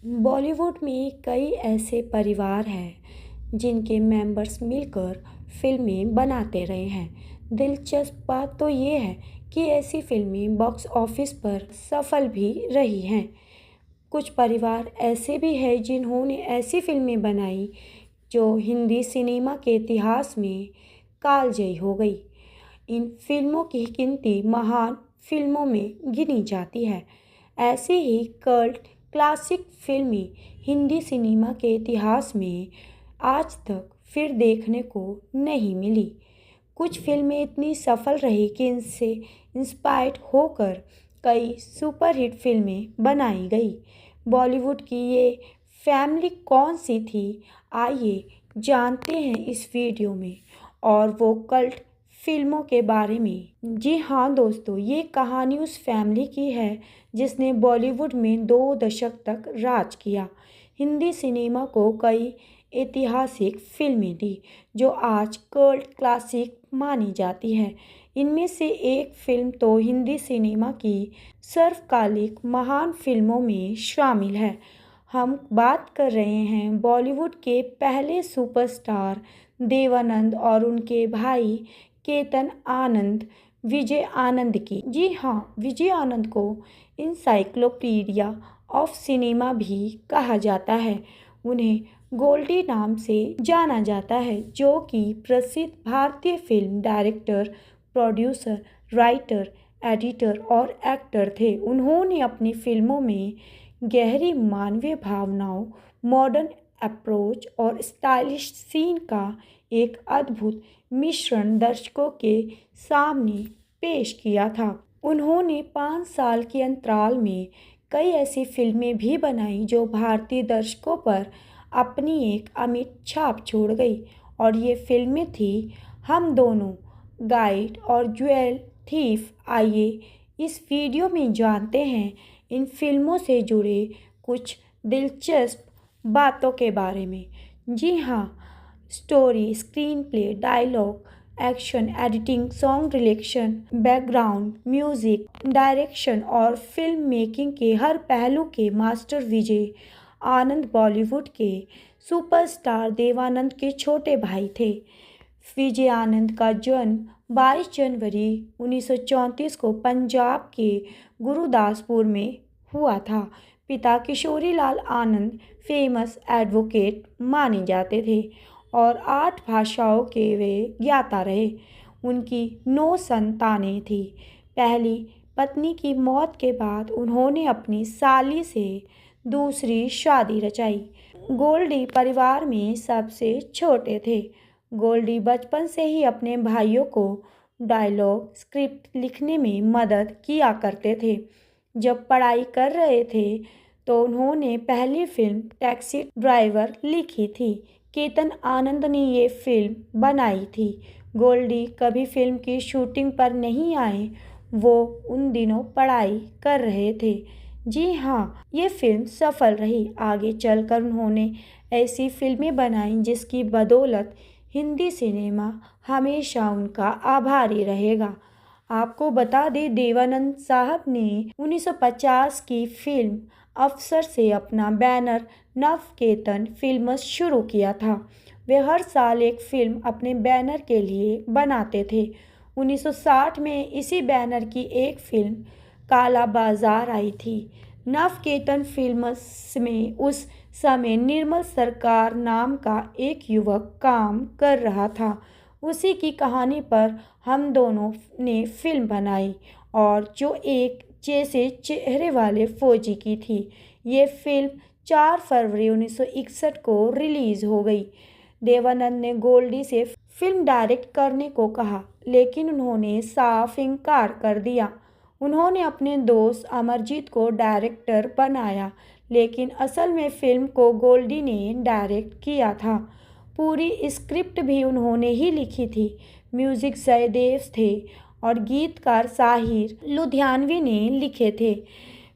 बॉलीवुड में कई ऐसे परिवार हैं जिनके मेंबर्स मिलकर फिल्में बनाते रहे हैं। दिलचस्प बात तो ये है कि ऐसी फिल्में बॉक्स ऑफिस पर सफल भी रही हैं। कुछ परिवार ऐसे भी हैं जिन्होंने ऐसी फिल्में बनाई जो हिंदी सिनेमा के इतिहास में कालजयी हो गई। इन फिल्मों की गिनती महान फिल्मों में गिनी जाती है। ऐसे ही कल्ट क्लासिक फिल्में हिंदी सिनेमा के इतिहास में आज तक फिर देखने को नहीं मिली। कुछ फिल्में इतनी सफल रही कि इनसे इंस्पायर्ड होकर कई सुपरहिट फिल्में बनाई गई। बॉलीवुड की ये फैमिली कौन सी थी, आइए जानते हैं इस वीडियो में। और वो कल्ट फिल्मों के बारे में। जी हाँ दोस्तों, ये कहानी उस फैमिली की है जिसने बॉलीवुड में 2 दशक तक राज किया। हिंदी सिनेमा को कई ऐतिहासिक फिल्में दी जो आज कल्ट क्लासिक मानी जाती है। इनमें से एक फिल्म तो हिंदी सिनेमा की सर्वकालिक महान फिल्मों में शामिल है। हम बात कर रहे हैं बॉलीवुड के पहले सुपरस्टार देवानंद और उनके भाई केतन आनंद, विजय आनंद की। जी हाँ, विजय आनंद को इंसाइक्लोपीडिया ऑफ सिनेमा भी कहा जाता है। उन्हें गोल्डी नाम से जाना जाता है, जो कि प्रसिद्ध भारतीय film director, producer, writer, editor और एक्टर थे। उन्होंने अपनी फिल्मों में गहरी मानवीय भावनाओं, मॉडर्न अप्रोच और स्टाइलिश सीन का एक अद्भुत मिश्रण दर्शकों के सामने पेश किया था। उन्होंने 5 साल के अंतराल में कई ऐसी फिल्में भी बनाई जो भारतीय दर्शकों पर अपनी एक अमिट छाप छोड़ गई। और ये फिल्में थी हम दोनों, गाइड और ज्वेल थीफ। आइए इस वीडियो में जानते हैं इन फिल्मों से जुड़े कुछ दिलचस्प बातों के बारे में। जी हाँ, story, screenplay, dialogue, action, editing, song direction, background music, direction और फिल्म मेकिंग के हर पहलू के मास्टर विजय आनंद बॉलीवुड के सुपरस्टार देवानंद के छोटे भाई थे। विजय आनंद का जन्म 22 जनवरी 1934 को पंजाब के गुरुदासपुर में हुआ था। पिता किशोरी लाल आनंद फेमस एडवोकेट माने जाते थे और 8 भाषाओं के वे ज्ञाता रहे। उनकी 9 संतानें थीं। पहली पत्नी की मौत के बाद उन्होंने अपनी साली से दूसरी शादी रचाई। गोल्डी परिवार में सबसे छोटे थे। गोल्डी बचपन से ही अपने भाइयों को डायलॉग, स्क्रिप्ट लिखने में मदद किया करते थे। जब पढ़ाई कर रहे थे तो उन्होंने पहली फिल्म टैक्सी ड्राइवर लिखी थी। केतन आनंद ने ये फिल्म बनाई थी। गोल्डी कभी फिल्म की शूटिंग पर नहीं आए, वो उन दिनों पढ़ाई कर रहे थे। जी हाँ, ये फिल्म सफल रही। आगे चलकर उन्होंने ऐसी फिल्में बनाई जिसकी बदौलत हिंदी सिनेमा हमेशा उनका आभारी रहेगा। आपको बता दें, देवानंद साहब ने 1950 की फिल्म अफसर से अपना बैनर नवकेतन फिल्म्स शुरू किया था। वे हर साल एक फिल्म अपने बैनर के लिए बनाते थे। 1960 में इसी बैनर की एक फिल्म काला बाजार आई थी। नवकेतन फिल्म्स में उस समय निर्मल सरकार नाम का एक युवक काम कर रहा था। उसी की कहानी पर हम दोनों ने फिल्म बनाई और जो एक जैसे चेहरे वाले फौजी की थी। ये फिल्म 4 फरवरी 1961 को रिलीज़ हो गई। देवानंद ने गोल्डी से फिल्म डायरेक्ट करने को कहा, लेकिन उन्होंने साफ इनकार कर दिया। उन्होंने अपने दोस्त अमरजीत को डायरेक्टर बनाया, लेकिन असल में फिल्म को गोल्डी ने डायरेक्ट किया था। पूरी स्क्रिप्ट भी उन्होंने ही लिखी थी। म्यूज़िक जयदेव थे और गीतकार साहिर लुधियानवी ने लिखे थे।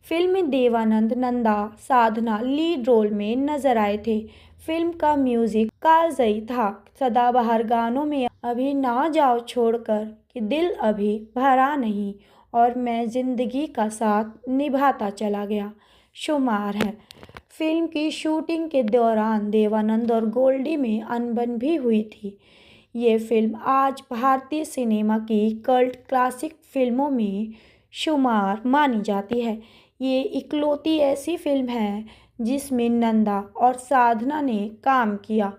फिल्म में देवानंद, नंदा, साधना लीड रोल में नजर आए थे। फिल्म का म्यूजिक कालजयी था। सदाबहार गानों में अभी ना जाओ छोड़कर, कि दिल अभी भरा नहीं और मैं जिंदगी का साथ निभाता चला गया शुमार है। फिल्म की शूटिंग के दौरान देवानंद और गोल्डी में अनबन भी हुई थी। ये फिल्म आज भारतीय सिनेमा की कल्ट क्लासिक फिल्मों में शुमार मानी जाती है। ये इकलौती ऐसी फिल्म है जिसमें नंदा और साधना ने काम किया।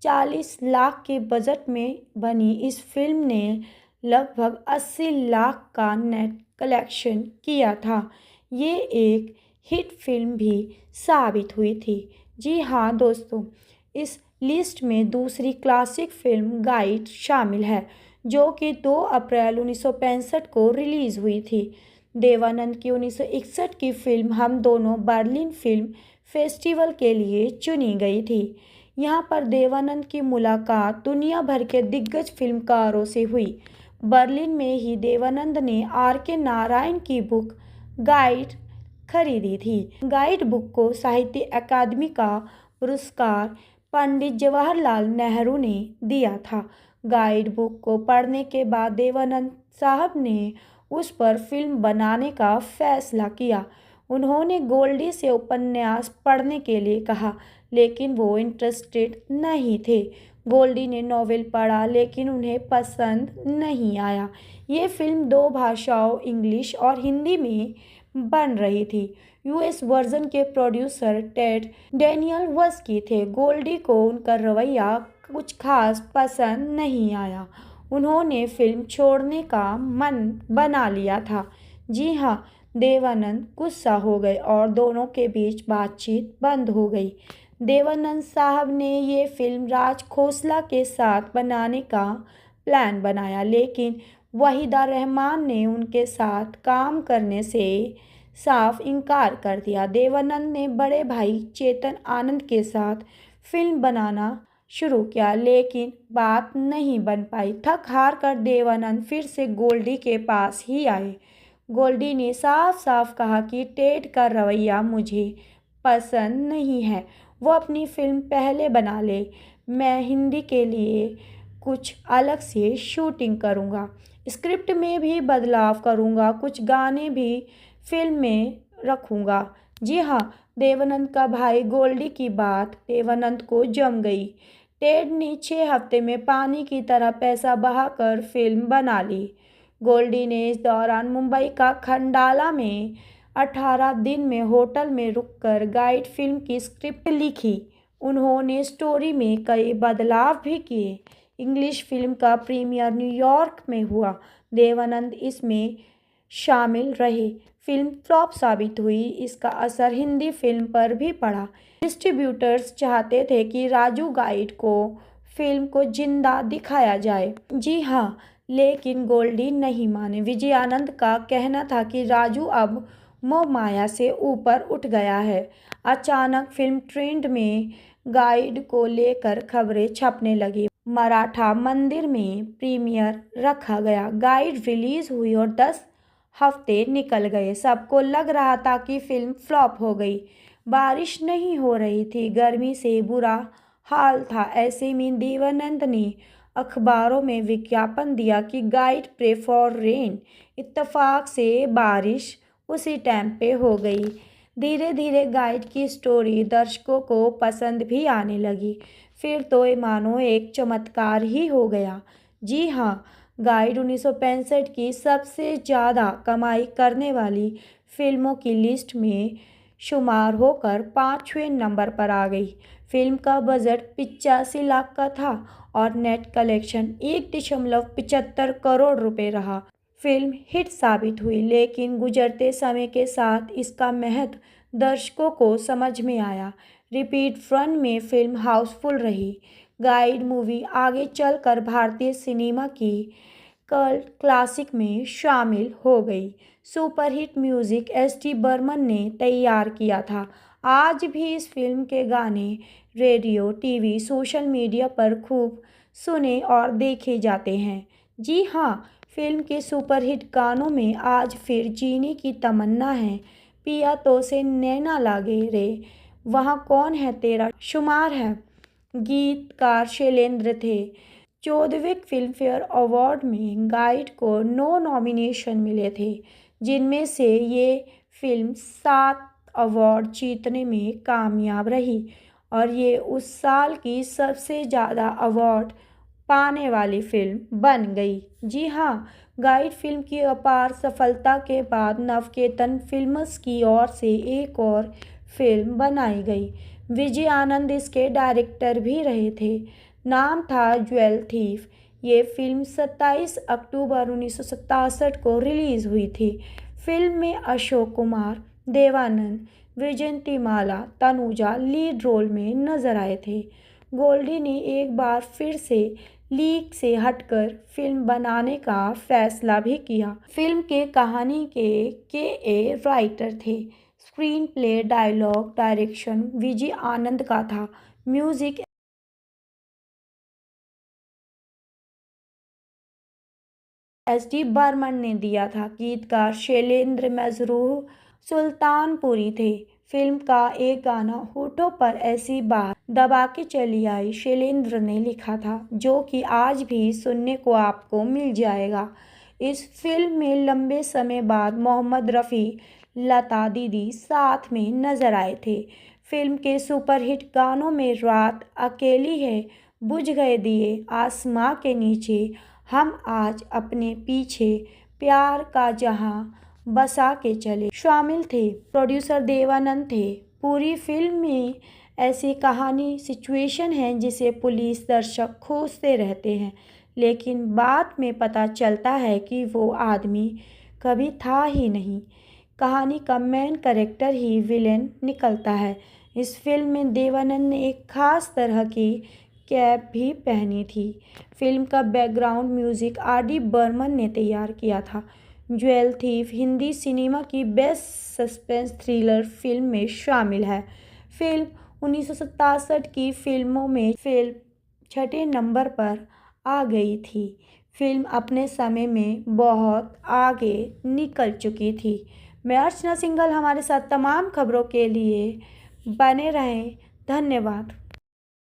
40 लाख के बजट में बनी इस फिल्म ने लगभग 80 लाख का नेट कलेक्शन किया था। ये एक हिट फिल्म भी साबित हुई थी। जी हाँ दोस्तों, इस लिस्ट में दूसरी क्लासिक फिल्म गाइड शामिल है, जो कि 2 अप्रैल 1965 को रिलीज़ हुई थी। देवानंद की 1961 की फिल्म हम दोनों बर्लिन फिल्म फेस्टिवल के लिए चुनी गई थी। यहाँ पर देवानंद की मुलाकात दुनिया भर के दिग्गज फिल्मकारों से हुई। बर्लिन में ही देवानंद ने R.K. नारायण की बुक गाइड खरीदी थी। गाइड बुक को साहित्य अकादमी का पुरस्कार पंडित जवाहरलाल नेहरू ने दिया था। गाइड बुक को पढ़ने के बाद देवानंद साहब ने उस पर फिल्म बनाने का फैसला किया। उन्होंने गोल्डी से उपन्यास पढ़ने के लिए कहा, लेकिन वो इंटरेस्टेड नहीं थे। गोल्डी ने नॉवेल पढ़ा, लेकिन उन्हें पसंद नहीं आया। ये फिल्म 2 भाषाओं इंग्लिश और हिंदी में बन रही थी। यूएस वर्जन के प्रोड्यूसर टेड डैनियल वस्की थे। गोल्डी को उनका रवैया कुछ खास पसंद नहीं आया। उन्होंने फिल्म छोड़ने का मन बना लिया था। जी हाँ, देवानंद गुस्सा हो गए और दोनों के बीच बातचीत बंद हो गई। देवानंद साहब ने ये फिल्म राज खोसला के साथ बनाने का प्लान बनाया, लेकिन वहीदा रहमान ने उनके साथ काम करने से साफ इनकार कर दिया। देवानंद ने बड़े भाई चेतन आनंद के साथ फिल्म बनाना शुरू किया, लेकिन बात नहीं बन पाई। थक हार कर देवानंद फिर से गोल्डी के पास ही आए। गोल्डी ने साफ साफ कहा कि टेड का रवैया मुझे पसंद नहीं है। वो अपनी फिल्म पहले बना ले, मैं हिंदी के लिए कुछ अलग से शूटिंग करूँगा, स्क्रिप्ट में भी बदलाव करूँगा, कुछ गाने भी फिल्म में रखूँगा। जी हाँ, देवानंद का भाई गोल्डी की बात देवानंद को जम गई। टेड ने 6 हफ्ते में पानी की तरह पैसा बहाकर फिल्म बना ली। गोल्डी ने इस दौरान मुंबई का खंडाला में 18 दिन में होटल में रुककर गाइड फिल्म की स्क्रिप्ट लिखी। उन्होंने स्टोरी में कई बदलाव भी किए। इंग्लिश फिल्म का प्रीमियर न्यूयॉर्क में हुआ। देवानंद इसमें शामिल रहे। फिल्म फ्लॉप साबित हुई। इसका असर हिंदी फिल्म पर भी पड़ा। डिस्ट्रीब्यूटर्स चाहते थे कि राजू गाइड को फिल्म को जिंदा दिखाया जाए। जी हाँ, लेकिन गोल्डी नहीं माने। विजयानंद का कहना था कि राजू अब मोह माया से ऊपर उठ गया है। अचानक फिल्म ट्रेंड में गाइड को लेकर खबरें छपने लगी। मराठा मंदिर में प्रीमियर रखा गया। गाइड रिलीज हुई और 10 हफ्ते निकल गए। सबको लग रहा था कि फिल्म फ्लॉप हो गई। बारिश नहीं हो रही थी, गर्मी से बुरा हाल था। ऐसे में देवानंद ने अखबारों में विज्ञापन दिया कि गाइड प्रे फॉर रेन। इत्तेफाक से बारिश उसी टाइम पे हो गई। धीरे धीरे गाइड की स्टोरी दर्शकों को पसंद भी आने लगी। फिर तो ये मानो एक चमत्कार ही हो गया। जी हाँ, गाइड 1965 की सबसे ज़्यादा कमाई करने वाली फिल्मों की लिस्ट में शुमार होकर 5वें नंबर पर आ गई। फिल्म का बजट 85 लाख का था और नेट कलेक्शन 1.75 करोड़ रुपए रहा। फिल्म हिट साबित हुई, लेकिन गुजरते समय के साथ इसका महत्व दर्शकों को समझ में आया। रिपीट रन में फिल्म हाउसफुल रही। गाइड मूवी आगे चलकर भारतीय सिनेमा की कल्ट क्लासिक में शामिल हो गई। Superhit music S.D. बर्मन ने तैयार किया था। आज भी इस फिल्म के गाने रेडियो, टीवी, सोशल मीडिया पर खूब सुने और देखे जाते हैं। जी हाँ, फिल्म के सुपरहिट गानों में आज फिर जीने की तमन्ना है, पिया तो से नैना लागे रे, वहाँ कौन है तेरा शुमार है। गीतकार शैलेंद्र थे। 14वें फिल्म फेयर अवार्ड में गाइड को 9 नॉमिनेशन मिले थे, जिनमें से ये फिल्म 7 अवार्ड जीतने में कामयाब रही और ये उस साल की सबसे ज़्यादा अवार्ड पाने वाली फिल्म बन गई। जी हाँ, गाइड फिल्म की अपार सफलता के बाद नवकेतन फिल्म्स की ओर से एक और फिल्म बनाई गई। विजय आनंद इसके डायरेक्टर भी रहे थे। नाम था ज्वेल थीफ। ये फिल्म 27 अक्टूबर 1967 को रिलीज़ हुई थी। फिल्म में अशोक कुमार, देवानंद, विजयंतीमाला, तनुजा लीड रोल में नजर आए थे। गोल्डी ने एक बार फिर से लीक से हटकर फिल्म बनाने का फैसला भी किया। फिल्म के कहानी के राइटर थे। Screen play, dialogue, direction Vijay Anand का था। Music SD. बर्मन ने दिया था। गीतकार शैलेंद्र मजरूह सुल्तानपुरी थे। फिल्म का एक गाना होठों पर ऐसी बात दबा के चली आई शैलेंद्र ने लिखा था, जो कि आज भी सुनने को आपको मिल जाएगा। इस फिल्म में लंबे समय बाद मोहम्मद रफ़ी, लता दीदी साथ में नजर आए थे। फिल्म के सुपरहिट गानों में रात अकेली है, बुझ गए दिए आसमां के नीचे, हम आज अपने पीछे, प्यार का जहां बसा के चले शामिल थे। प्रोड्यूसर देवानंद थे। पूरी फिल्म में ऐसी कहानी सिचुएशन है जिसे पुलिस दर्शक खोजते रहते हैं, लेकिन बाद में पता चलता है कि वो आदमी कभी था ही नहीं। कहानी का मेन कैरेक्टर ही विलेन निकलता है। इस फिल्म में देवानंद ने एक खास तरह की कैप भी पहनी थी। फिल्म का बैकग्राउंड म्यूजिक आर.डी. बर्मन ने तैयार किया था। ज्वेल थीफ हिंदी सिनेमा की बेस्ट सस्पेंस थ्रिलर फिल्म में शामिल है। फिल्म 1967 की फिल्मों में फिल्म छठे नंबर पर आ गई थी। फिल्म अपने समय में बहुत आगे निकल चुकी थी। मैं अर्चना सिंघल, हमारे साथ तमाम खबरों के लिए बने रहें। धन्यवाद।